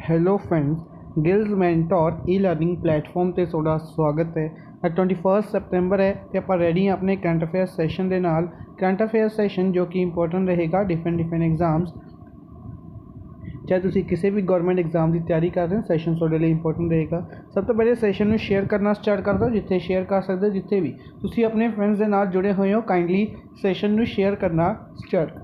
Hello friends, Giles mentor ਈ learning platform ਤੇ ਤੁਹਾਡਾ ਸਵਾਗਤ ਹੈ। ਅੱਜ 21 ਸਤੰਬਰ ਹੈ ਤੇ ਆਪਾਂ ਰੈਡੀ ਹਾਂ ਆਪਣੇ ਕਰੰਟ ਅਫੇਅਰਸ ਸੈਸ਼ਨ ਦੇ ਨਾਲ। ਕਰੰਟ ਅਫੇਅਰਸ ਸੈਸ਼ਨ ਜੋ ਕਿ ਇੰਪੋਰਟੈਂਟ ਰਹੇਗਾ डिफरेंट एग्जाम्स, चाहे तुम किसी भी गवर्नमेंट एग्जाम की तैयारी कर रहे हो, सैशन थोड़े लिए इंपॉर्टेंट रहेगा। सब तो पहले सैशन में शेयर करना स्टार्ट कर दो, जिथे शेयर कर सकते हो, जिथे भी तुम अपने फ्रेंड्स के नाल जुड़े हुए हो, काइंडली सैशन में शेयर करना स्टार्ट कर।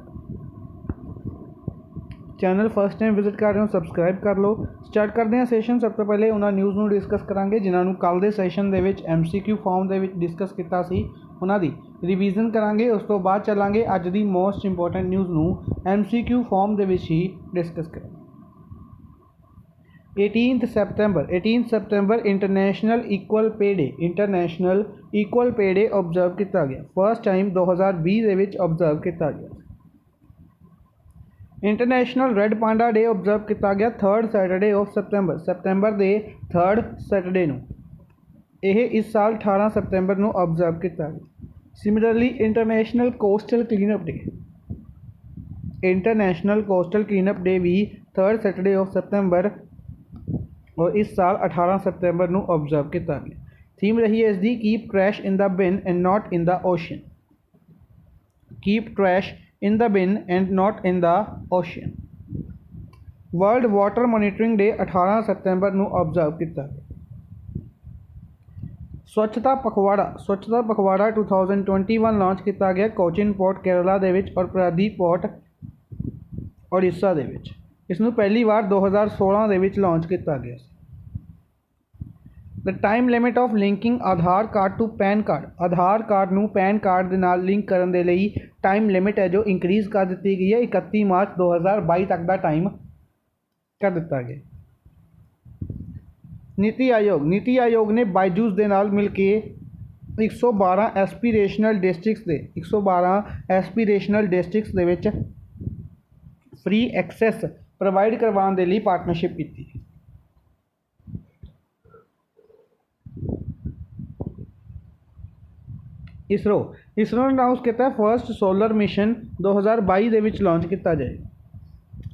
चैनल फर्स्ट टाइम विजिट कर रहे हो, सबसक्राइब कर लो। स्टार्ट करते हैं सैशन। सब तो पहले उन्होंने न्यूज़ में डिस्कस करांगे जिन्होंने कल के सैशन के MCQ फॉर्म के डिस्कस किया सी, उन्होंने रिवीजन करांगे। उस तो बाद चलांगे अज की मोस्ट इंपोर्टेंट न्यूज़ नूं MCQ फॉर्म के ही डिस्कस करेंगे। 18 सतंबर international equal pay day, international equal pay day observe किया गया। फर्स्ट टाइम 2020 ऑब्जर्व किया गया। International red panda day observe किया गया 3rd सैटरडे ऑफ सतंबर के 3rd सैटरडे नूं। यह इस साल 18 सतंबर नूं ऑब्जर्व किया गया। Similarly international coastal cleanup day, international coastal cleanup day भी 3rd सैटरडे ऑफ सतंबर और इस साल 18 सतंबर नूं ऑब्जर्व किया गया। थीम रही है इसकी keep trash in the bin and not in the ocean. Keep trash in the bin and not in the ocean। World water monitoring day 18 सतंबर नूं ऑब्जर्व किया। स्वच्छता पखवाड़ा 2021 लॉन्च किया गया कोचिन पोर्ट केरला दे विच और प्रादीप पोर्ट उड़ीसा दे विच। इसनूं पहली बार 2016 दे विच लॉन्च किया गया। The time limit of linking Aadhaar card to PAN card, Aadhaar card नूं पैन कार्ड दे नाल लिंक करन दे लई टाइम लिमिट है जो इंक्रीज़ कर दी गई है। 31 मार्च 2022 तक का टाइम कर दिता गया। नीति आयोग ने बायजूस दे नाल मिल के 112 एस्पीरेशनल डिस्ट्रिक्ट्स दे विच फ्री एक्सैस प्रोवाइड करवाने दे लई पार्टनरशिप की। इसरो ने अनाउंस किया फर्स्ट सोलर मिशन 2022 दे विच लॉन्च किया जाएगा।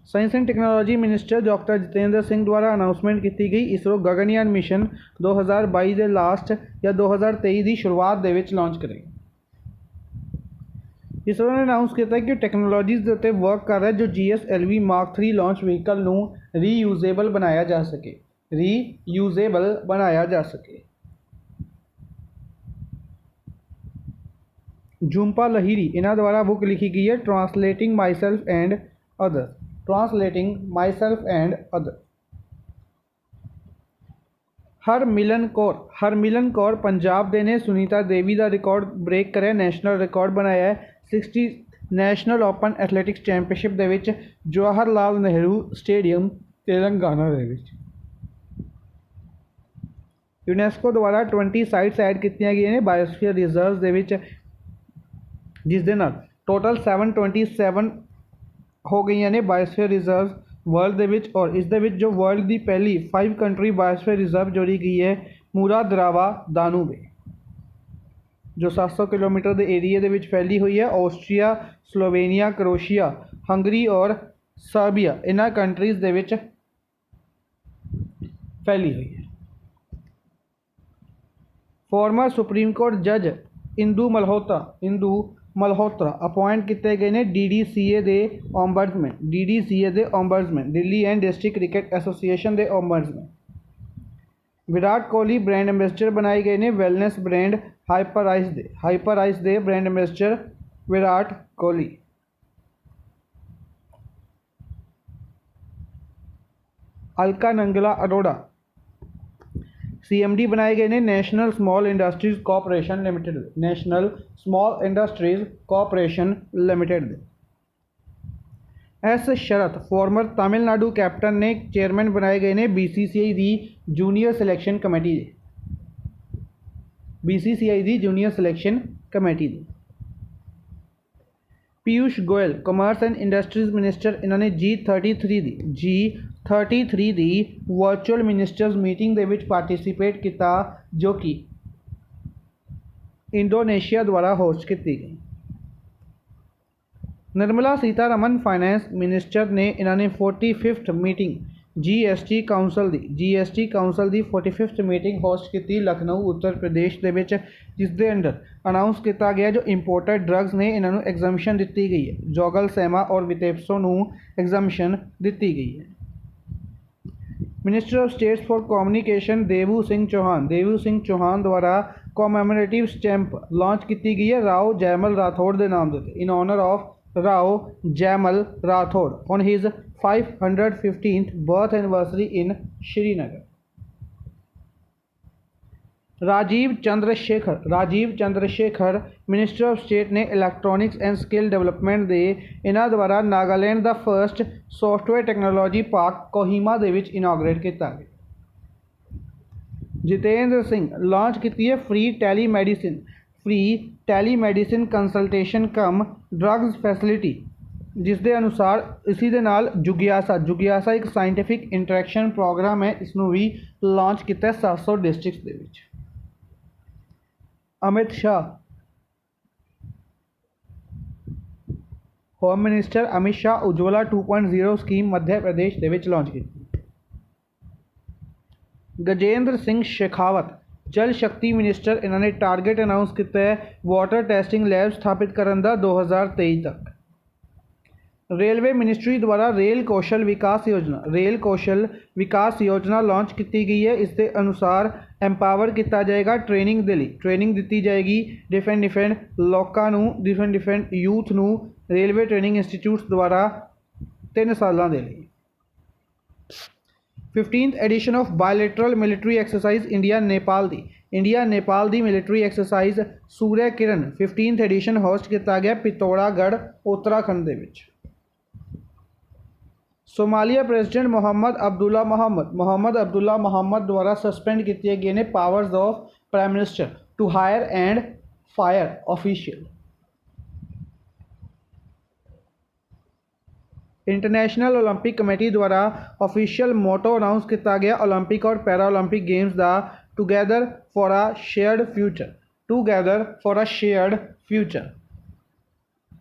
Science and technology minister doctor Jitendra Singh द्वारा अनाउंसमेंट की गई। इसरो गगनयान मिशन 2022 के लास्ट या 2023 की शुरुआत दे विच लॉन्च करेगा। इसरो ने अनाउंस किया कि टैक्नोलॉजीज़ के उत्ते वर्क कर रहा है जो GSLV Mark 3 लॉन्च व्हीकल नूं रीयूजेबल बनाया जा सके। झुंपा लहिरी इन्हों द्वारा बुक लिखी गई है translating myself and other. Harmilan Kaur Punjab दे ने सुनीता देवी का रिकॉर्ड ब्रेक करे, नैशनल रिकॉर्ड बनाया है। 60 नैशनल ओपन एथलैटिक्स चैंपीयनशिप दे विच जवाहर लाल नेहरू स्टेडियम तेलंगाना दे विच। यूनैस्को द्वारा 20 साइट्स ऐड की गई ने बायोस्फीयर रिजर्व दे विच, जिस दे नाल टोटल 727 हो गई ने बायोस्फीयर रिजर्व वर्ल्ड दे विच। और इस दे विच जो वर्ल्ड की पहली 5 कंट्री बायोस्फीयर रिजर्व जोड़ी गई है मूरा द्रावा दानूबे, जो 700 किलोमीटर के एरिए दे विच फैली हुई है। ऑस्ट्रिया, स्लोवेनिया, क्रोएशिया, हंगरी और सर्बिया इन्हां कंट्रीज़ दे विच फैली हुई है। फॉर्मर सुप्रीम कोर्ट जज इंदू मल्होत्रा अपॉइंट किए गए हैं DDCA दे ombudsman, Delhi and district cricket association के ombudsman. Virat Kohli brand ambassador बनाए गए हैं वैलनेस ब्रांड हाइपर आइस दे brand ambassador Virat Kohli. Alka Nangla Arora CMD बनाए गए हैं national small industries corporation limited. S Sharath former Tamil Nadu captain ने चेयरमैन बनाए गए हैं BCCI की junior selection committee. Piyush Goyal commerce and industries minister, इन्होंने G33 की वर्चुअल मिनिस्टर्स मीटिंग दे विच पार्टिसिपेट किया, जो कि इंडोनेशिया द्वारा होस्ट की गई। निर्मला सीतारमन फाइनेंस मिनिस्टर ने इन्होंने 45th मीटिंग जीएसटी काउंसल की 45th मीटिंग होस्ट की लखनऊ उत्तर प्रदेश के विच, जिस दे अंडर अनाउंस किया गया जो इंपोर्टेड ड्रग्स ने इन्होंने एग्जम्पशन दी गई है। जोगल सैमा और वितेप्सो नूं एग्जम्पशन दी गई है। Minister of states for communication Devu Singh Chauhan द्वारा कॉमेमोरेटिव स्टैंप लॉन्च की गई है राव जयमल राठौड़ के नाम देते in honour of Rao Jaimal Rathore on his 515th birth anniversary in Srinagar. Rajeev Chandrasekhar minister of state ने इलैक्ट्रॉनिक्स एंड स्किल डेवलपमेंट दे इन्हां द्वारा नागालैंड का first software technology park Kohima दे विच इनॉग्रेट किया गया। जितेंद्र सिंह लॉन्च की है free telemedicine consultation cum drugs facility, जिस दे अनुसार इसी दे नाल जुगियासा एक साइंटिफिक इंटरैक्शन प्रोग्राम है, इसनों भी लॉन्च किया 700 डिस्ट्रिक्ट दे विच। Amit Shah home minister Amit Shah Ujjwala 2.0 scheme Madhya Pradesh दे विच लॉन्च की। गजेंद्र सिंह शेखावत जल शक्ति मिनिस्टर, इन्होंने टारगेट अनाउंस किया है वाटर टेस्टिंग लैब स्थापित करने का 2023 तक। रेलवे मिनिस्ट्री द्वारा रेल कौशल विकास योजना लॉन्च की गई है। इसके अनुसार एम्पावर किया जाएगा ट्रेनिंग के लिए ट्रेनिंग दी जाएगी डिफरेंट लोगों डिफरेंट यूथ नूं रेलवे ट्रेनिंग इंस्टीट्यूट्स द्वारा 3 सालों के लिए। 15th edition of bilateral military exercise India Nepal की military exercise Surya Kiran 15th edition host किया गया पिथौरागढ़ उत्तराखंड के विच। Somalia president Mohammed Abdullah Mohammed द्वारा सस्पेंड किए गए ने powers of prime minister to hire and fire official. International Olympic Committee द्वारा ऑफिशियल मोटो अनाउंस किया गया ओलंपिक और पैरा ओलंपिक गेम्स का together for a shared future.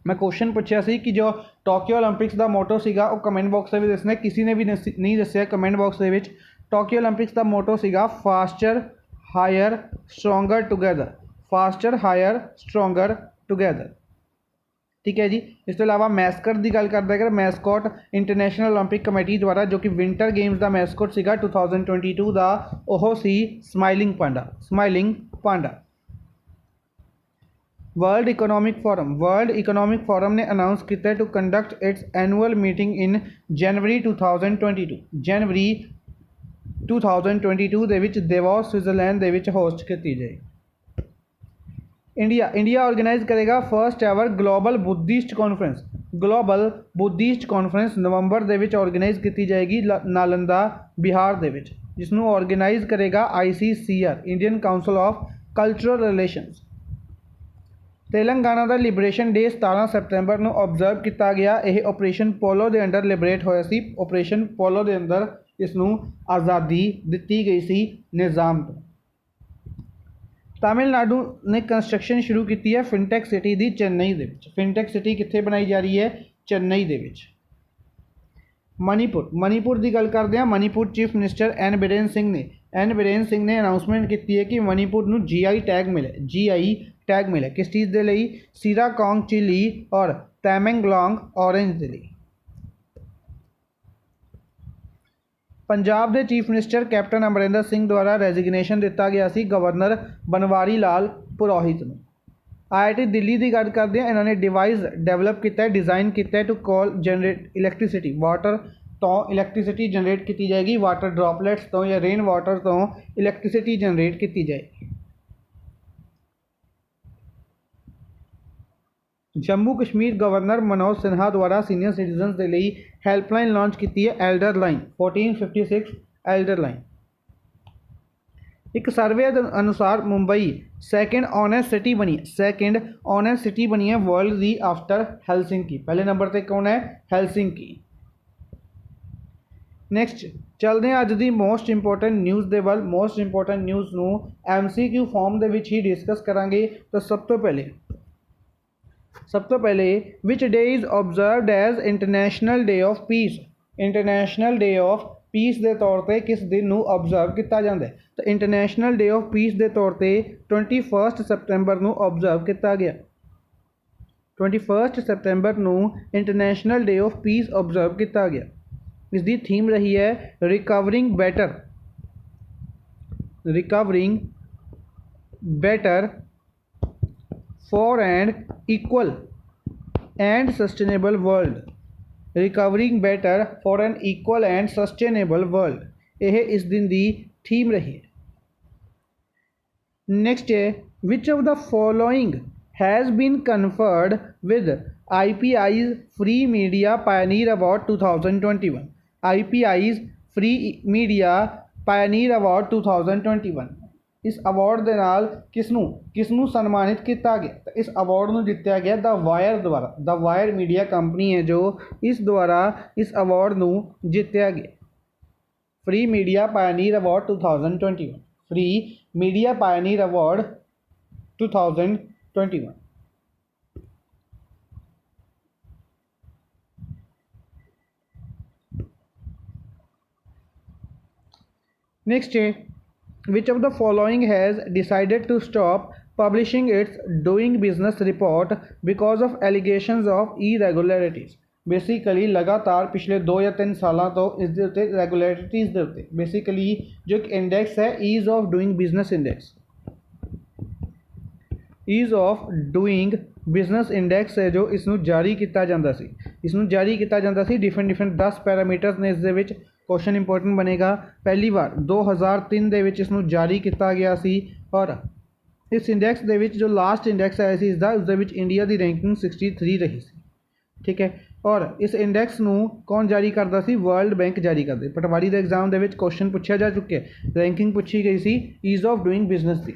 मैं क्वेश्चन पूछा सी कि जो टोक्यो ओलंपिक्स का मोटो सीगा वो कमेंट बॉक्स में भी दसना, किसी ने भी नहीं दसिया कमेंट बॉक्स के विच। टोक्यो ओलंपिक्स का मोटो सीगा फास्टर हायर स्ट्रोंगर टुगैदर। ठीक है जी। इस तो इलावा मैस्कट की गल करते हैं, मैस्कॉट इंटरनेशनल ओलंपिक कमेटी द्वारा जो कि विंटर गेम्स का मैस्कॉट सीगा 2022 का वह सी smiling panda. World economic forum ने अनाउंस किया to conduct its annual meeting in जनवरी 2022 दे विच देवोस स्विट्जरलैंड दे विच होस्ट की जाए। इंडिया ऑर्गेनाइज करेगा first ever global Buddhist conference नवंबर दे विच ऑर्गेनाइज की जाएगी नालंदा बिहार दे विच, जिसनों ऑर्गेनाइज करेगा ICCR Indian council of cultural relations. Telangana का लिबरेशन डे 17 सितंबर को ऑबजर्व किया गया। यह ऑपरेशन पोलो के अंडर लिबरेट होया सी। ऑपरेशन पोलो के अंदर इसनों आज़ादी दी गई सी निज़ाम तो। तमिलनाडु ने कंस्ट्रक्शन शुरू की है फिनटेक सिटी की चेन्नई दे विच। फिनटेक सिटी कित्थे बनाई जा रही है? चेन्नई दे विच। मणिपुर की गल करते हैं। Manipur chief minister N Biren Singh ने अनाउंसमेंट की है कि मणिपुर को GI टैग मिले किस चीज़ के लिए? सीराकांग चिली और तमेंगलोंग ऑरेंज के लिए। पंजाब के chief minister captain Amarinder Singh द्वारा रेजिग्नेशन दिता गया सी गवर्नर बनवारी लाल पुरोहित को। IIT दिल्ली की गल करते हैं। इन्होंने डिवाइस डेवलप किया डिज़ाइन किया to call generate electricity water तो इलैक्ट्रिसिटी जनरेट की जाएगी वाटर ड्रॉपलेट्स तो या रेन वाटर तो इलैक्ट्रिसिटी जनरेट की जाएगी। जम्मू कश्मीर गवर्नर मनोज सिन्हा द्वारा सीनियर सिटीजन के लिए हैल्पलाइन लॉन्च की है एल्डर लाइन 1456 एल्डर लाइन। एक सर्वे के अनुसार मुंबई सेकेंड ऑनेस्ट सिटी बनी है वर्ल्ड की आफ्टर हेलसिंकी। पहले नंबर पर कौन है? हेलसिंकी। नैक्सट चलते हैं अज की मोस्ट इंपोर्टेंट न्यूज़ के वाल। मोस्ट इंपोर्टेंट न्यूज़ को MCQ फॉर्म के ही डिस्कस करांगे। तो सब तो पहले which day is observed as international day of peace ਦੇ ਤੌਰ 'ਤੇ ਕਿਸ ਦਿਨ ਨੂੰ ਓਬਜ਼ਰਵ ਕੀਤਾ ਜਾਂਦਾ ਹੈ? ਤਾਂ ਇੰਟਰਨੈਸ਼ਨਲ ਡੇ ਆਫ ਪੀਸ ਦੇ ਤੌਰ 'ਤੇ 21 ਸਤੰਬਰ ਨੂੰ ਓਬਜ਼ਰਵ ਕੀਤਾ ਗਿਆ। 21 ਸਤੰਬਰ ਨੂੰ international day of peace observe ਕੀਤਾ ਗਿਆ। ਇਸ ਦੀ ਥੀਮ ਰਹੀ ਹੈ recovering better for and equal and sustainable world. Recovering better for an equal and sustainable world यह इस दिन की थीम रही है। नेक्स्ट है which of the following has been conferred with IPI's free media pioneer award 2021। IPI's free media pioneer award 2021 इस award के नाल किसनू सन्मानित किया गया? तो इस अवार्ड को जितया गया द वायर द्वारा। द वायर मीडिया कंपनी है जो इस द्वारा इस अवार्ड को जितया गया। Free media pioneer award 2021। Free media pioneer award 2021। Next है which of the following has decided to stop publishing its doing business report because of allegations of irregularities। Basically लगातार पिछले 2 या 3 सालों तो इस दे उत्ते रेगुलरिटीज़ दे उत्ते बेसिकली जो एक इंडेक्स है ease of doing business index, ease of doing business index है जो इसनू जारी किया जाता सी। इसनू जारी किया जाता सी डिफरेंट 10 पैरामीटर्स ने। इस दे विच क्वेश्चन इंपोर्टेंट बनेगा। पहली बार 2003 दे विच इसनू जारी किया गया सी और इस इंडेक्स दे विच जो लास्ट इंडेक्स आया सी इसदा उसदे विच इंडिया की रैंकिंग 63 रही सी। ठीक है, और इस इंडेक्स नू कौन जारी करता सी? वर्ल्ड बैंक जारी करते। पटवारी के एग्जाम दे विच क्वेश्चन पूछा जा चुके, रैंकिंग पूछी गई सी ईज़ ऑफ डूइंग बिजनेस की।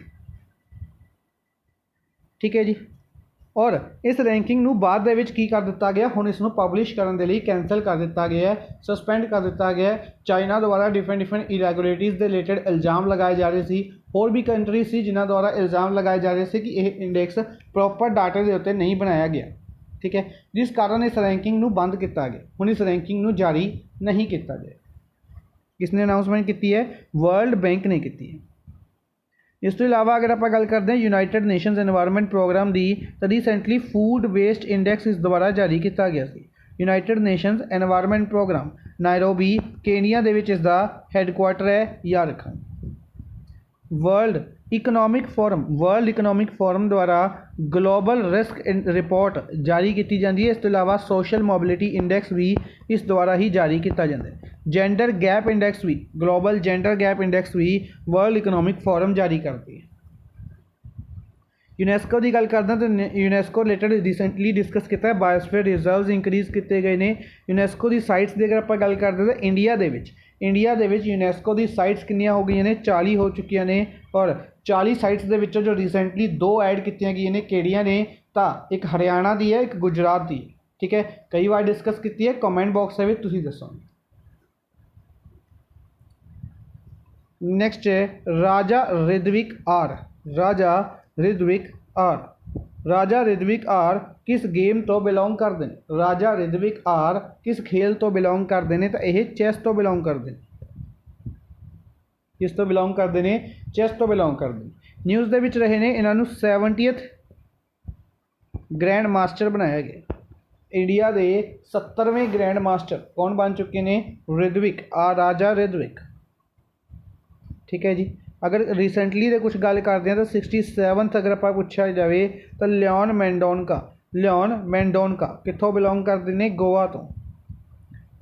ठीक है जी, और इस रैंकिंग नू बाद दे विच की कर दिता गया, हुण इसनू पब्लिश करने के लिए कैंसल कर दिता गया है, सस्पेंड कर दिता गया है। चाइना द्वारा डिफरेंट इरेगुलरिटीज़ के रिलेटेड इल्ज़ाम लगाए जा रहे थे। होर भी कंट्रीज सी जिन्हों द्वारा इल्ज़ाम लगाए जा रहे थे कि यह इंडेक्स प्रॉपर डाटे के उत्ते नहीं बनाया गया। ठीक है, जिस कारण इस रैंकिंग नू बंद किया गया। हुण इस रैंकिंग नू जारी नहीं किया गया। किसने अनाउंसमेंट की है? वर्ल्ड बैंक ने की है। इस तो इलावा अगर आप गल करते हैं यूनाइटेड नेशनस एनवायरनमेंट प्रोग्राम की, तो रिसेंटली फूड वेस्ट इंडेक्स इस द्वारा जारी किया गया सी। United nations environment programme Nairobi Kenya दे विच इसदा हैडकुआटर है यारखंड। वर्ल्ड इकनॉमिक फोरम द्वारा ग्लोबल रिस्क रिपोर्ट जारी की जाती है। इस तो इलावा सोशल मोबिलिटी इंडेक्स भी इस द्वारा ही जारी किया जाता है। जेंडर गैप इंडेक्स भी, ग्लोबल जेंडर गैप इंडेक्स भी वर्ल्ड इकनॉमिक फोरम जारी करती है। यूनैस्को की गल करते हैं तो यूनैस्को रिलेटेड रिसेंटली डिस्कस किया है, बायोस्फीयर रिजर्व्स इंक्रीज किए गए हैं। यूनैस्को की साइट्स की अगर आप गल करते हैं तो इंडिया दे विच यूनैस्को की साइट्स कितनियां हो गई ने? 40 हो चुकी ने। और 40 साइट्स के विचों जो रिसेंटली 2 ऐड की गई ने किहड़ियां ने? तो एक हरियाणा की है, एक गुजरात की। ठीक है, कई बार डिस्कस की है, कमेंट बॉक्स में तुसीं दसो। नेक्स्ट है राजा Ritvik are. Raja Ritvik are किस गेम तो बिलोंग करते हैं? राजा रिद्विक आर किस खेल तो बिलोंग करते हैं? तो यह चैस तो बिलोंग करते हैं। किस तो बिलोंग करते हैं? चैस तो बिलोंग करते हैं। न्यूज़ दे विच रहे ने, इन्हों 70th ग्रैंड मास्टर बनाया गया। इंडिया के 70वें ग्रैंड मास्टर कौन बन चुके हैं? रिद्विक आर, राजा रिद्विक। ठीक है जी, अगर रिसेंटली तो कुछ गल करते हैं तो 67th अगर आप पूछा जाए तो लियोन मैंडोनका कितों बिलोंग करते हैं? गोवा तो।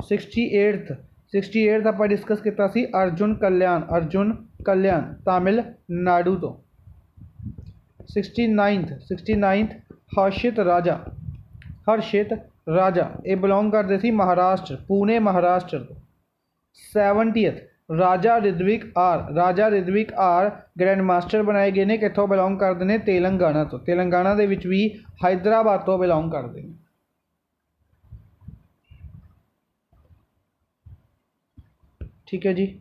68th आप डिस्कस किया सी अर्जुन कल्याण तमिलनाडु तो। 69th हर्षित राजा ये बिलोंग करते सी महाराष्ट्र, पुणे महाराष्ट्र तो। 70th Raja Ritvik R grand master बनाए गए हैं, कितों बिलोंग करते हैं? तेलंगाना तो। तेलंगाना दे विच भी हैदराबाद तो बिलोंग करते हैं। ठीक है जी,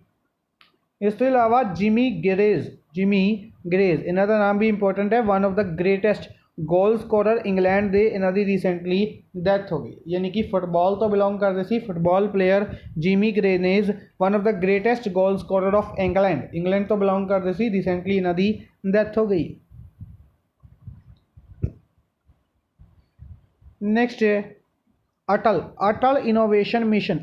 इस तो इलावा जिमी ग्रेज इन्हों का नाम भी इंपॉर्टेंट है। One of the greatest goal scorer England ਦੇ ਇਹਨਾਂ ਦੀ ਰੀਸੈਂਟਲੀ ਡੈਥ ਹੋ ਗਈ, ਯਾਨੀ ਕਿ ਫੁੱਟਬਾਲ ਤੋਂ ਬਿਲੋਂਗ ਕਰਦੇ ਸੀ। Football player Jimmy Greaves, one of the greatest goal scorer of England ਤੋਂ ਬਿਲੋਂਗ ਕਰਦੇ ਸੀ। ਰੀਸੈਂਟਲੀ ਇਹਨਾਂ ਦੀ ਡੈਥ ਹੋ ਗਈ। नेक्स्ट है अटल इनोवेशन मिशन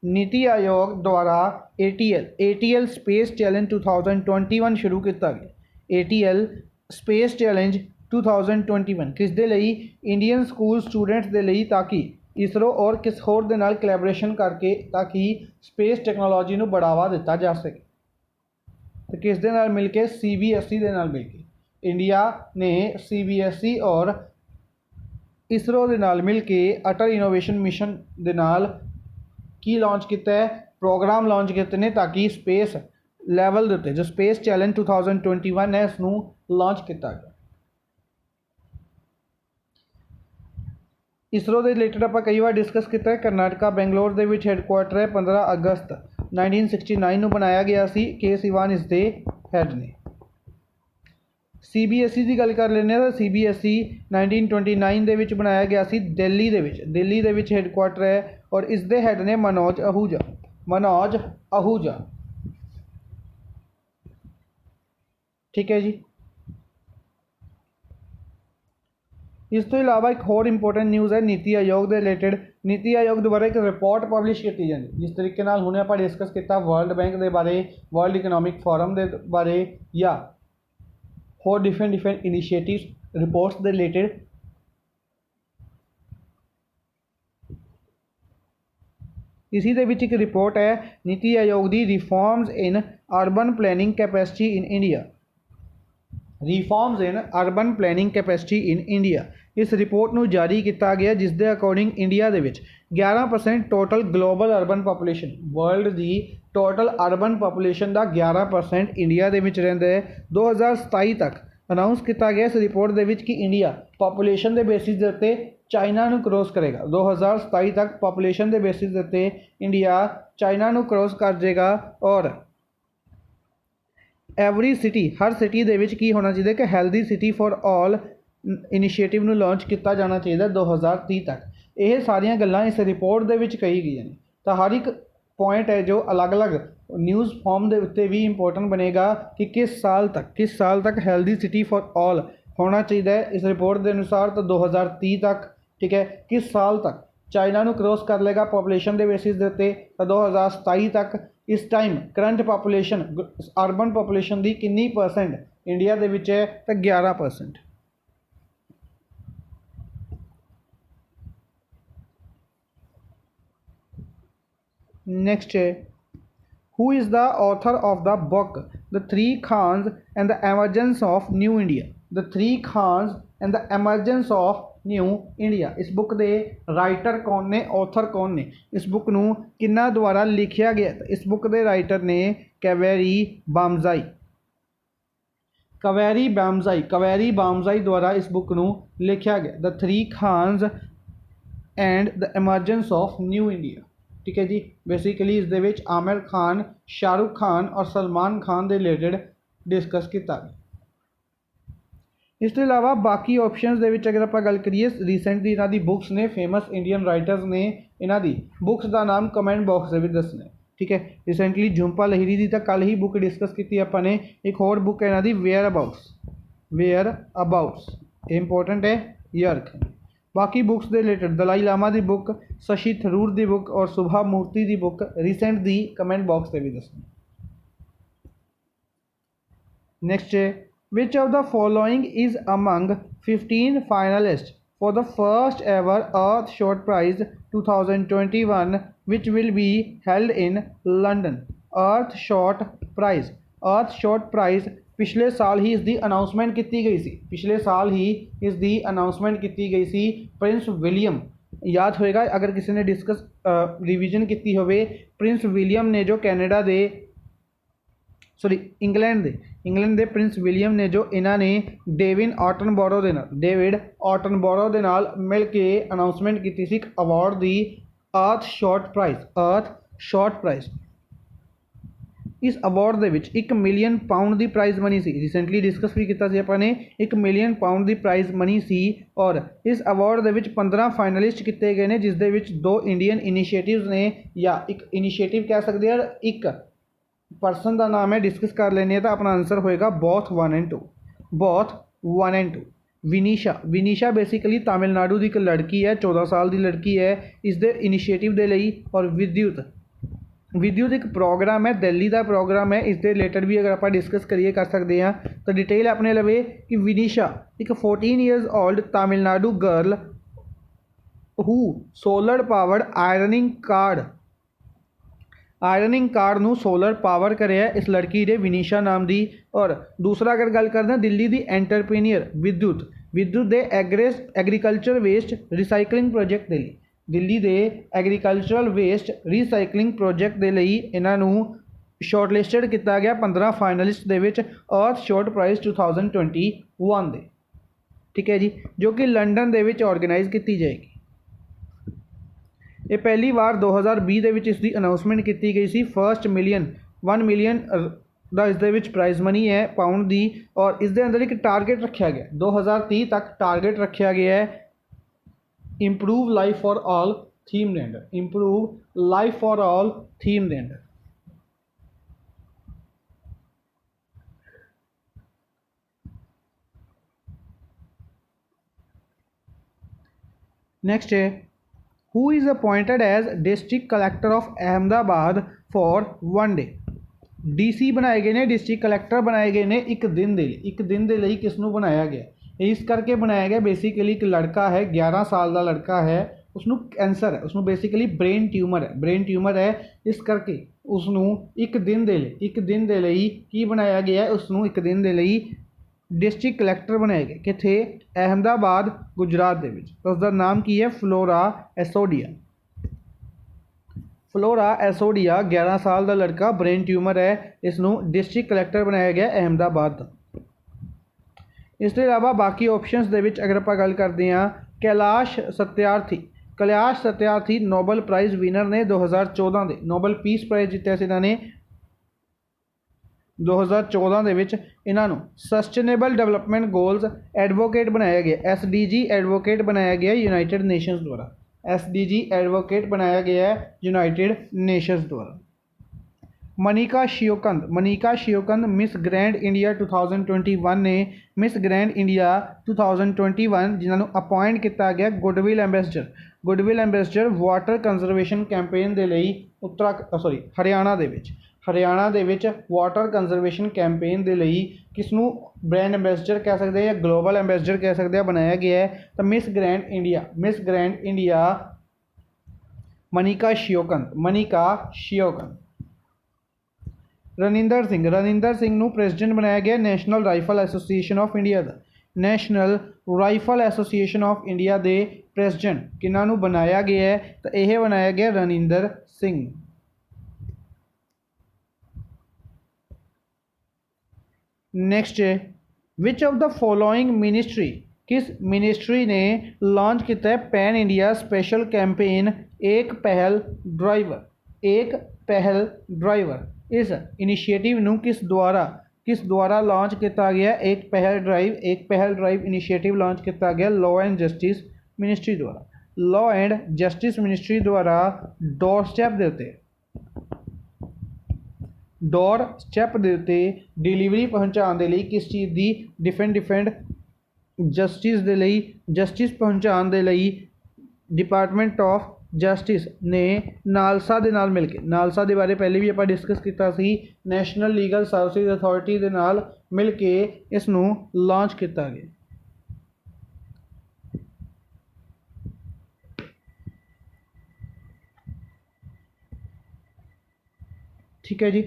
नीति आयोग द्वारा ATL स्पेस चैलेंज 2021 शुरू किया गया। ATL स्पेस चैलेंज 2021 किस दे लई? इंडियन स्कूल स्टूडेंट्स दे लई, ताकि इसरो और किस होर दे नाल कोलैबोरेशन करके ताकि स्पेस टैक्नोलॉजी नूं बढ़ावा दिता जा सके। तो किस दे नाल मिल के? CBSE दे नाल मिल के। इंडिया ने CBSE और इसरो ਦੇ ਨਾਲ ਮਿਲ ਕੇ ਅਟਲ ਇਨੋਵੇਸ਼ਨ ਮਿਸ਼ਨ ਦੇ ਨਾਲ ਕੀ ਲਾਂਚ ਕੀਤਾ ਹੈ? ਪ੍ਰੋਗਰਾਮ ਲਾਂਚ ਕੀਤੇ ਨੇ ਤਾਂ ਕਿ ਸਪੇਸ ਲੈਵਲ ਦੇ ਉੱਤੇ ਜੋ ਸਪੇਸ ਚੈਲੰਜ 2021 ਹੈ ਇਸ ਨੂੰ ਲਾਂਚ ਕੀਤਾ ਗਿਆ। इसरो ਦੇ ਰਿਲੇਟਡ ਆਪਾਂ ਕਈ ਵਾਰ ਡਿਸਕਸ ਕੀਤਾ ਹੈ। ਕਰਨਾਟਕਾ ਬੈਂਗਲੌਰ ਦੇ ਵਿੱਚ ਹੈੱਡਕੁਆਟਰ ਹੈ। 15 ਅਗਸਤ 1969 ਨੂੰ ਬਣਾਇਆ ਗਿਆ ਸੀ। ਕੇ ਸਿਵਾਨ ਇਸ ਦੇ ਹੈੱਡ ਨੇ। CBSE ਦੀ ਗੱਲ ਕਰ ਲੈਂਦੇ ਹਾਂ ਤਾਂ CBSE 1929 ਦੇ ਵਿੱਚ ਬਣਾਇਆ ਗਿਆ ਸੀ ਦਿੱਲੀ ਦੇ ਵਿੱਚ ਹੈੱਡਕੁਆਟਰ ਹੈ ਔਰ ਇਸ ਦੇ ਹੈੱਡ ਨੇ ਮਨੋਜ आहूजा। ਠੀਕ ਹੈ ਜੀ। ਇਸ ਤੋਂ ਇਲਾਵਾ ਇੱਕ ਹੋਰ ਇੰਪੋਰਟੈਂਟ ਨਿਊਜ਼ ਹੈ ਨੀਤੀ ਆਯੋਗ ਦੇ ਰਿਲੇਟਡ। ਨੀਤੀ ਆਯੋਗ ਦੁਆਰਾ ਇੱਕ ਰਿਪੋਰਟ ਪਬਲਿਸ਼ ਕੀਤੀ ਜਾਂਦੀ, ਜਿਸ ਤਰੀਕੇ ਨਾਲ ਹੁਣੇ ਆਪਾਂ ਡਿਸਕਸ ਕੀਤਾ ਵਰਲਡ ਬੈਂਕ ਦੇ ਬਾਰੇ, ਵਰਲਡ ਇਕਨੋਮਿਕ ਫੋਰਮ ਦੇ ਬਾਰੇ ਜਾਂ ਹੋਰ डिफरेंट इनिशिएटिव्स रिपोर्ट्स ਦੇ ਰਿਲੇਟਡ। इसी ਦੇ ਵਿੱਚ ਇੱਕ ਰਿਪੋर्ट है नीति आयोग ਦੀ reforms in urban planning capacity in India. इस रिपोर्ट ਨੂੰ ਜਾਰੀ ਕੀਤਾ ਗਿਆ ਜਿਸ ਦੇ ਅਕੋਰਡਿੰਗ ਇੰਡੀਆ ਦੇ ਵਿੱਚ 11% total global urban population, world ਦੀ ਟੋਟਲ ਅਰਬਨ ਪਾਪੂਲੇਸ਼ਨ ਦਾ 11% ਇੰਡੀਆ ਦੇ ਵਿੱਚ ਰਹਿੰਦਾ ਹੈ। 2027 ਤੱਕ ਅਨਾਊਂਸ ਕੀਤਾ ਗਿਆ ਇਸ ਰਿਪੋਰਟ ਦੇ ਵਿੱਚ ਕਿ ਇੰਡੀਆ ਪਾਪੂਲੇਸ਼ਨ ਦੇ ਬੇਸਿਸ ਦੇ ਉੱਤੇ ਚਾਈਨਾ ਨੂੰ ਕ੍ਰੋਸ ਕਰੇਗਾ। 2027 ਤੱਕ ਪਾਪੂਲੇਸ਼ਨ ਦੇ ਬੇਸਿਸ ਦੇ ਉੱਤੇ ਇੰਡੀਆ ਚਾਈਨਾ ਨੂੰ ਕ੍ਰੋਸ ਕਰ ਜਾਏਗਾ ਔਰ ਐਵਰੀ ਸਿਟੀ, ਹਰ ਸਿਟੀ ਦੇ ਵਿੱਚ ਕੀ ਹੋਣਾ ਚਾਹੀਦਾ ਕਿ healthy city for all initiative ਨੂੰ ਲਾਂਚ ਕੀਤਾ ਜਾਣਾ ਚਾਹੀਦਾ 2030 ਤੱਕ। ਇਹ ਸਾਰੀਆਂ ਗੱਲਾਂ ਇਸ ਰਿਪੋਰਟ ਦੇ ਵਿੱਚ ਕਹੀ ਗਈਆਂ ਨੇ। ਤਾਂ ਹਰ ਇੱਕ ਪੁਆਇੰਟ ਹੈ ਜੋ ਅਲੱਗ-ਅਲੱਗ ਨਿਊਜ਼ ਫਾਰਮ ਦੇ ਉੱਤੇ ਵੀ ਇੰਪੋਰਟੈਂਟ ਬਣੇਗਾ ਕਿ ਕਿਸ ਸਾਲ ਤੱਕ ਹੈਲਦੀ ਸਿਟੀ ਫॉर ਆਲ ਹੋਣਾ ਚਾਹੀਦਾ ਹੈ ਇਸ ਰਿਪੋਰਟ ਦੇ ਅਨੁਸਾਰ। ਤਾਂ 2030 ਤੱਕ, ਠੀਕ ਹੈ, ਕਿਸ ਸਾਲ ਤੱਕ ਚਾਈਨਾ ਨੂੰ ਕ੍ਰੋਸ ਕਰ ਲੇਗਾ ਪਾਪੂਲੇਸ਼ਨ ਦੇ ਬੇਸਿਸ ਦੇ ਉੱਤੇ। ਤਾਂ 2027 ਤੱਕ ਇਸ time current population, urban population ਦੀ ਕਿੰਨੀ ਪਰਸੈਂਟ ਇੰਡੀਆ ਦੇ ਵਿੱਚ ਹੈ? ਤਾਂ 11%। नेक्स्ट है who is the author of the book the three Khans and the emergence of new India. The three Khans and the emergence of new India, इस book के writer कौन ने, ऑथर कौन ने? इस बुक नूं किन्ना द्वारा लिखिया गया? इस बुक के राइटर ने कावेरी बामजाई द्वारा इस बुक नूं लिखिया गया। The three Khans and the emergence of new India, ठीक है जी। बेसिकली इस दे विच आमिर खान, शाहरुख खान और सलमान खान के रिलेटेड डिस्कस किया। इस तो इलावा बाकी ऑप्शनस दे विच अगर आप गल करिए रीसेंटली इन्हां दी बुक्स ने, फेमस इंडियन राइटर्स ने इन्हां दी बुक्स का नाम कमेंट बॉक्स में दसना, ठीक है। रिसेंटली झुंपा लहिरी की तो कल ही बुक डिस्कस की अपने। एक होर बुक है इन्हां दी वेयर अबाउट्स, इंपोर्टेंट है यार। बाकी बुक्स के रिलेटेड दलाई लामा की बुक, शशि थरूर की बुक और सुभा मूर्ति की बुक रिसेंट दी कमेंट बॉक्स से भी दसना। नेक्स्ट है which of the following is among 15 finalist for the first ever earth shot prize 2021 which will be held in London. Earth shot prize पिछले साल ही इसकी अनाउंसमेंट की गई सी, प्रिंस विलियम, याद होएगा अगर किसी ने डिस्कस रिवीजन की हो। प्रिंस विलियम ने जो कैनेडा दे इंग्लैंड दे प्रिंस विलियम ने जो इन्हों ने डेविड ऑटनबोरो दे नाल मिल के अनाउंसमेंट की सी अवार्ड दी अर्थ शॉट प्राइज। इस अवार्ड दे विच £1 मिलियन की प्राइज मनी सी। रिसेंटली डिस्कस भी किया सी अपने, £1 मिलियन की प्राइज मनी सी। और इस अवार्ड दे विच 15 फाइनलिस्ट किए गए हैं, जिस दे विच 2 इंडियन इनिशिएटिव्स ने, या एक इनिशिएटिव कह सकते हैं, एक परसन का नाम है, डिस्कस कर लेने। तो अपना आंसर होएगा both 1 and 2, both 1 and 2। Vinisha basically Tamil Nadu की एक लड़की है, 14 साल की लड़की है। इसके इनिशिएटिव के लिए। और विद्युत एक प्रोग्राम है, दिल्ली का प्रोग्राम है। इसके रिलेटेड भी अगर आप डिस्कस करिए कर सकते हैं। तो डिटेल अपने लवे कि विनीशा एक 14 years old Tamil Nadu girl who solar powered ironing card नू सोलर पावर कराया इस लड़की ने, विनीशा नाम की। और दूसरा अगर गल करते हैं दिल्ली की एंटरप्रीनियर विद्युत के एग्रीकल्चर वेस्ट रिसाइकलिंग प्रोजेक्ट के लिए, दिल्ली के एग्रीकल्चरल वेस्ट रिसाइकलिंग प्रोजेक्ट के लिए इन्हों शॉर्टलिस्टेड किया गया 15 फाइनलिस्ट के विच अर्थ शॉर्ट प्राइज 2021 दे। ठीक है जी, जो कि लंडन के विच ऑर्गेनाइज की जाएगी। ये पहली बार 2020 के विच इसकी अनाउंसमेंट की गई सी। फर्स्ट 1 मिलियन का इस प्राइज मनी है पाउंड की। और इस अंदर एक टारगेट रखा गया 2030 तक, टारगेट रखा गया है improve life for all theme के under, improve life for all theme के अंडर। नेक्स्ट है who is appointed as district collector of Ahmedabad for 1 day. DC बनाए गए ने, डिस्ट्रिक्ट कलैक्टर बनाए गए ने एक दिन के लिए किसनों बनाया गया, इस करके बनाया गया बेसिकली एक लड़का है, 11 साल का लड़का है, उसनों कैंसर है, उसनों बेसिकली ब्रेन ट्यूमर है। इस करके उसनों एक दिन के लिए की बनाया गया है, उसनों एक दिन के लिए डिस्ट्रिक्ट कलैक्टर बनाए गए किथे, अहमदाबाद गुजरात के विच। उसका नाम की है फ्लोरा एसोडिया 11 साल का लड़का, ब्रेन ट्यूमर है, इसनों डिस्ट्रिक्ट कलैक्टर बनाया गया अहमदाबाद का। इसके अलावा बाकी ऑप्शनस दे विच अगर आप गल करते हैं, Kailash Satyarthi Nobel prize winner ने 2014 के नोबल पीस प्राइज़ जितया से इन्होंने 2014 के विच। इन्हों सस्टेनेबल डेवलपमेंट गोल्स एडवोकेट बनाया गया, SDG एडवोकेट बनाया गया यूनाइटेड नेशंस द्वारा, SDG एडवोकेट बनाया गया है यूनाइटेड नेशंस द्वारा। मनिका शियोकंद मिस ग्रैंड इंडिया 2021 ने, मिस ग्रैंड इंडिया 2021 जिन्होंने अपॉइंट किया गया goodwill ambassador water conservation campaign के लिए हरियाणा दे विच वाटर कंजरवेशन कैंपेन के लिए किसनों ब्रांड एंबेसडर कह सकते हैं या ग्लोबल एंबेसडर कह सकते हैं बनाया गया है। तो miss grand India Manika Sheokand. Raninder Singh नूं प्रेजिडेंट बनाया गया national rifle association of India का, national rifle association of India के प्रेजिडेंट किन्हों बनाया गया है, तो यह बनाया गया रनिंदर सिंह। नेक्स्ट है which of the following ministry, किस मिनिस्ट्री ने लॉन्च किया है पैन इंडिया स्पेशल कैंपेन एक पहल ड्राइवर। इस इनिशिएटिव नूं किस द्वारा लॉन्च किया गया, एक पहल ड्राइव इनिशिएटिव लॉन्च किया गया लॉ एंड जस्टिस मिनिस्ट्री द्वारा डोर स्टैप दे उत्ते डिलीवरी पहुँचाने के लिए किस चीज़ की डिफरेंट जस्टिस पहुँचाने के लिए डिपार्टमेंट ऑफ जस्टिस ने नालसा के नाल मिल के, नालसा के बारे पहले भी आप डिस्कस किया सी, नैशनल लीगल सर्विस अथॉरिटी के नाल मिल के इसनूं लॉन्च किया गया। ठीक है जी।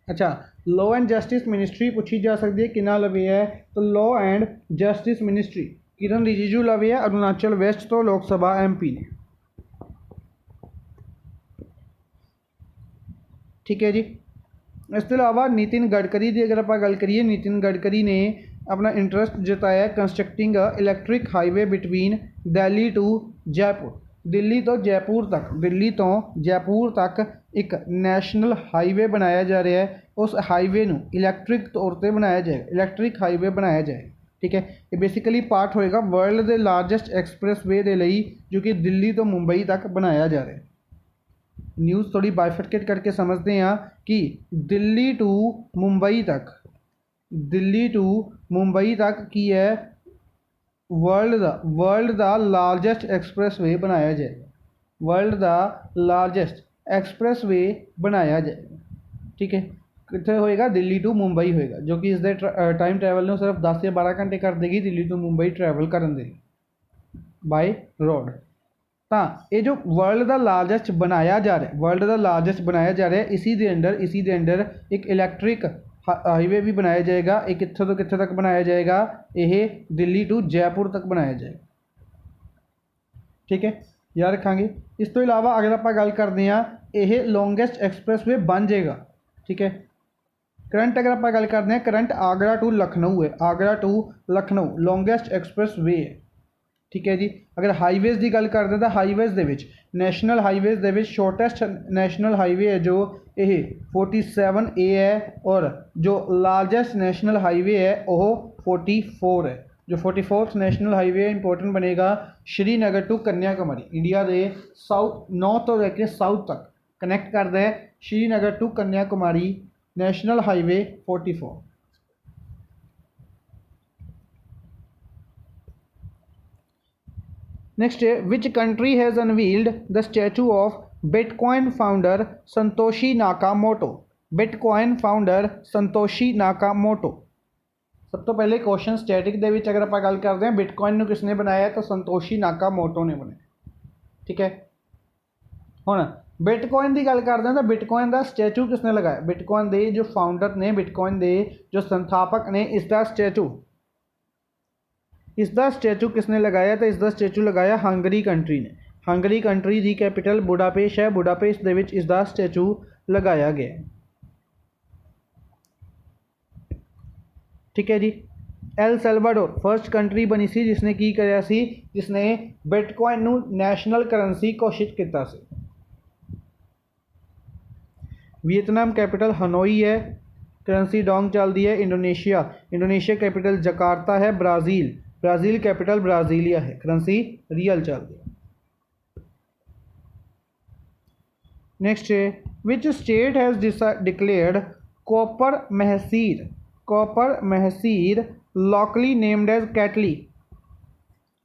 अच्छा, लॉ एंड जस्टिस मिनिस्ट्री पूछी जा सकती है किना लवे है, तो लॉ एंड जस्टिस मिनिस्ट्री किरण रिजिजू लवे है अरुणाचल वेस्ट तो लोक सभा MP ने। ठीक है जी। इसके अलावा नितिन गडकरी की अगर आप गल करिए, नितिन गडकरी ने अपना इंटरस्ट जताया constructing electric highway between Delhi to Jaipur. Delhi तो जयपुर तक एक नैशनल हाईवे बनाया जा रहा है। उस हाईवे नूं इलैक्ट्रिक तौर पर बनाया जाएगा, इलैक्ट्रिक हाईवे बनाया जाएगा। ठीक है, ये बेसिकली पार्ट होएगा वर्ल्ड के लार्जेस्ट एक्सप्रैस वे के लिए जो कि दिल्ली तो मुंबई तक बनाया जा रहा है। न्यूज़ थोड़ी बाइफरकेट करके समझते हैं कि दिल्ली टू मुंबई तक की है वर्ल्ड दा लार्जेस्ट एक्सप्रैस वे बनाया जाएगा, वर्ल्ड दा लार्जेस्ट एक्सप्रैस वे बनाया जाएगा। ठीक है, कितने होएगा? दिल्ली टू मुंबई होएगा, जो कि इसके टाइम ट्रैवल में सिर्फ 10 या 12 घंटे कर देगी दिल्ली टू मुंबई ट्रैवल करने दे बाय रोड। तो ये जो वर्ल्ड का लार्जेस्ट बनाया जा रहा है, इसी दे अंडर एक इलैक्ट्रिक हाईवे भी बनाया जाएगा। ये कित्थों तो कित्थे तक बनाया जाएगा? यह दिल्ली टू जयपुर तक बनाया जाएगा। ठीक है, याद रखांगे। इस तो इलावा अगर आप गल करते हैं, यह लॉन्गेस्ट एक्सप्रैस वे बन जाएगा। ठीक है, करंट अगर आप गल करते हैं, करंट आगरा टू लखनऊ है, Agra to Lucknow longest expressway है। ठीक है जी। अगर हाईवेज़ की गल करते हैं तो हाईवेज़ दे विच नैशनल हाईवेज़ दे विच शॉर्टेस्ट नैशनल हाईवे है जो यह 47A है, और जो लार्जेस्ट नैशनल हाईवे है वह 44 है। जो 44th नैशनल हाईवे है इंपॉर्टेंट बनेगा श्रीनगर टू कन्याकुमारी, इंडिया के साउथ नॉर्थ तो लेकर साउथ तक कनैक्ट करता है। Srinagar to Kanyakumari national highway 44। Next है, which country has unveiled the statue of bitcoin founder Satoshi Nakamoto? Bitcoin founder Satoshi Nakamoto. सब तो पहले क्वेश्चन स्टैटिक दे विच अगर आप गल करते हैं बिटकॉइन किसने बनाया, तो संतोशी नाकामोटो ने बनाया। ठीक है, हुण बिटकॉइन की गल करते हैं तो बिटकॉइन का स्टैचू किसने लगाया? बिटकॉइन के जो फाउंडर ने, बिटकॉइन के जो संस्थापक ने, इसका स्टैचू किसने लगाया? तो इसका स्टैचू लगाया हंगरी कंट्री ने। हंगरी कंट्री की कैपिटल बुडापेस्ट है, बुडापेस्ट दे विच इसका स्टैचू लगाया गया। ठीक है जी। एल सैल्वाडोर फर्स्ट कंट्री बनी सी जिसने की कराया सी, जिसने बिटकॉइन नू नैशनल करंसी घोषित किया सी। वियतनाम कैपिटल हनोई है, करंसी डोंग चलती है। इंडोनेशिया कैपिटल जकार्ता है। ब्राज़ील कैपिटल ब्राज़ीलिया है, करंसी रियल चलती है। नेक्स्ट है, which state has declared copper mahseer locally named as katli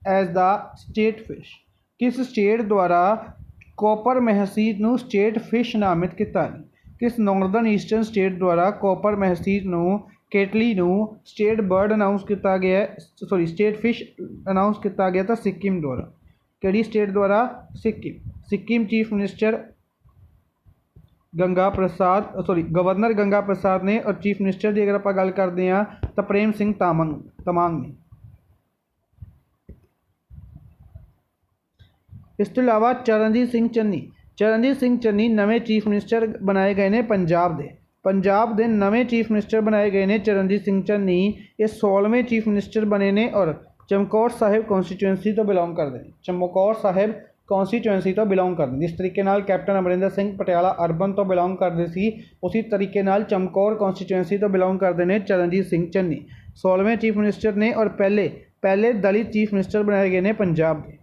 as the state fish? किस स्टेट द्वारा कॉपर महसीर नू स्टेट फिश नामित किया? किस नॉर्दर्न ईस्टर्न स्टेट द्वारा कॉपर महसीर नू कैटली नू स्टेट बर्ड अनाउंस किया गया, स्टेट फिश अनाउंस किया गया था सिक्किम द्वारा। किहड़ी स्टेट द्वारा? Sikkim chief minister governor Ganga Prasad ने, और चीफ मिनिस्टर की अगर आप गल करते हैं तो प्रेम सिंह तमांग ने। इस तो इलावा चरणजीत सिंह चन्नी नवे चीफ मिनिस्टर बनाए गए हैं पंजाब के नवे चीफ मिनिस्टर बनाए गए हैं चरणजीत सिंह चन्नी। ये 16वें चीफ मिनिस्टर बने ने और चमकौर साहिब कॉन्स्टिट्यूएंसी तो बिलोंग करते हैं। चमकौर साहिब कॉन्स्टिट्यूएंसी तो बिलोंग करते, जिस तरीके नाल कैप्टन अमरिंदर सिंह पटियाला अर्बन तो बिलोंग करते सी, उसी तरीके नाल चमकौर कॉन्स्टिट्यूएंसी तो बिलोंग करते हैं चरणजीत सिंह चन्नी। 16वें चीफ मिनिस्टर ने और पहले दलित चीफ मिनिस्टर बनाए गए हैं पंजाब के।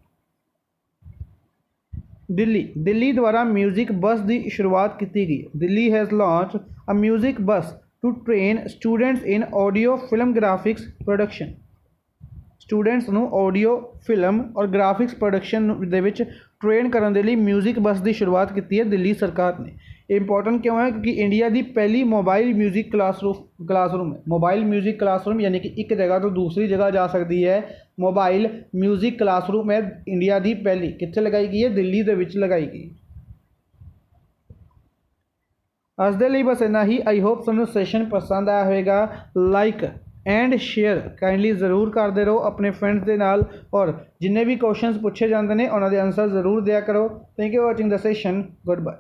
दिल्ली द्वारा म्यूजिक बस की शुरुआत की गई। Delhi has launch a music bus to train students in audio film graphics production. Students नू ऑडियो फिल्म और ग्राफिक्स प्रोडक्शन दे विच ट्रेन करने के लिए म्यूजिक बस की शुरुआत की है दिल्ली सरकार ने। इंपॉर्टेंट क्यों है? क्योंकि इंडिया की पहली मोबाइल म्यूजिक क्लासरूम है। मोबाइल म्यूजिक क्लासरूम यानी कि एक जगह तो दूसरी जगह जा सकती है। मोबाइल म्यूजिक क्लासरूम है इंडिया की पहली, कित्थे लगाई गई है? दिल्ली दे विच लगाई गई। अज दे लई बस इन्ना ही। आई होप तुहानूं सैशन पसंद आया होगा। लाइक एंड शेयर काइंडली जरूर करते रहो अपने फ्रेंड्स के नाल, और जिन्हें भी क्वेश्चंस पूछे जाते हैं उन्होंने आंसर जरूर दिया करो। Thank you for watching the session. Good bye.